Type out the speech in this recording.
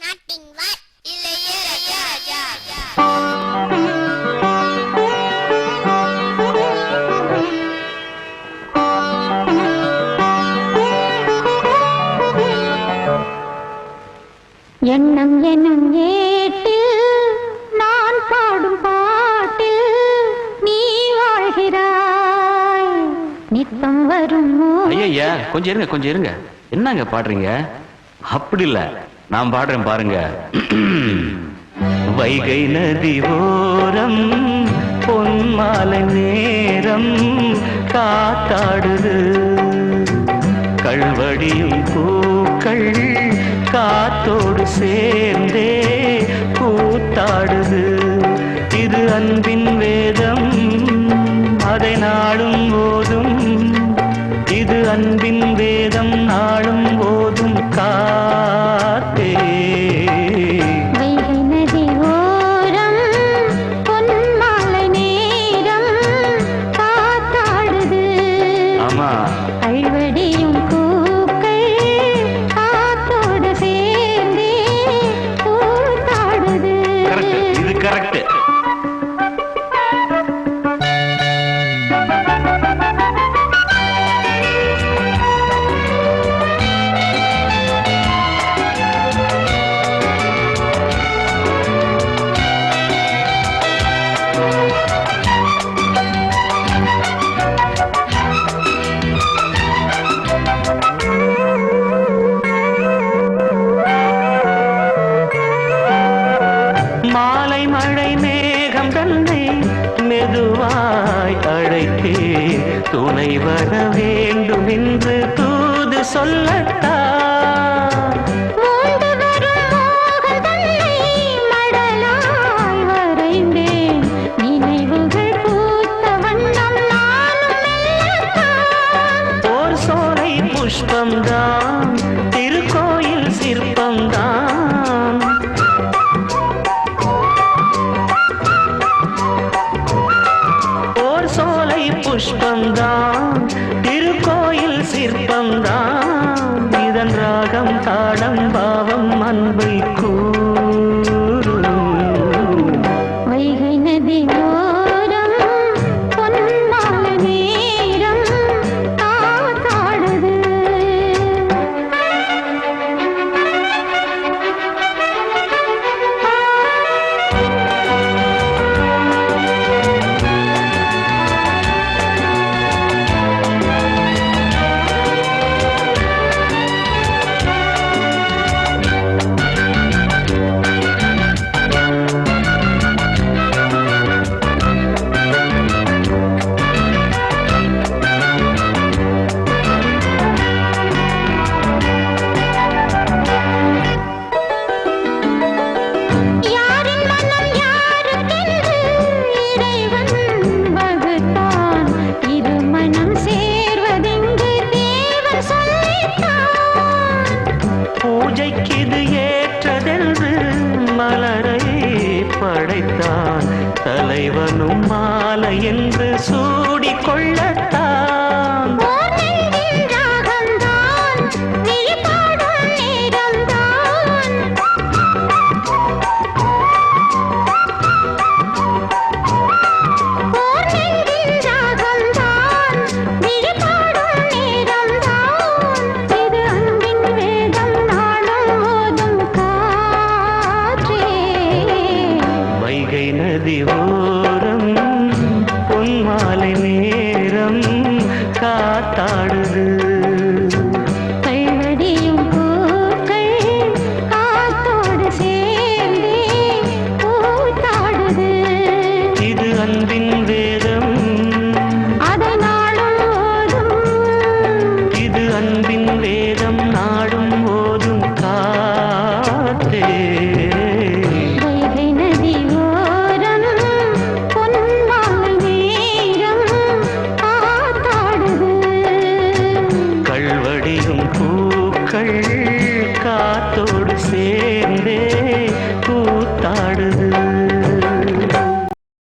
நாட்டின் வார் இளையராஜா. எண்ணம் எனும் ஏட்டு நான் பாடும் பாட்டு நீ வாழ்கிறாய் நித்தம் வரும். ஐயா கொஞ்சம் இருங்க என்னங்க பாடுறீங்க? அப்படி இல்ல, நான் பாடுறேன் பாருங்க. வைகை நதி ஓரம் பொன்மாலை நேரம் காத்தாடுது, கல்வடியும் பூக்கள் காத்தோடு சேர்ந்தே கூத்தாடுது. இது அன்பின் வேதம், அதை நாளும் போதும். இது அன்பின் வேதம், நாளும் போதும் காத்தே. வைகை நதி ஓரம் பொன்மாலை நேரம் காத்தாடுது. ஆமா, கல்வடியும் பூக்கள் காத்தோடு சேர்ந்தே கூத்தாடுது. கரெக்ட், இது கரெக்ட். மாலை மழை மேகம் தன்னை மெதுவாய் அழைத்தேன், துணை வர வேண்டும் என்று தூது சொல்லத்தான். மூண்டு வரும் மோகம் தன்னை மடலாய் வரைந்தேன், நினைவுகள் பூத்த வண்ணம் நானும் மெல்லத்தான். ஓர் சோலை புஷ்பம்தான், திருக்கோயில் சிற்பம்தான். சோலை புஷ்பம்தான், திருக்கோயில் சிற்பம்தான். இதன் ராகம் தாளம் பாவம் அன்பை கூறும். வைகை நதி ஓரம் பொன்மாலை நேரம் காத்தாடுது. யாரின் மனம் யாருக்கென்று இறைவன் வகுத்தான், இரு மனம் சேர்வதென்று தேவன் சொல்லித்தான். பூஜைக்கு இது ஏற்றதென்று மலரை படைத்தான், தலைவனும் மாலை என்று சூடிக்கொள்ளத்தான்.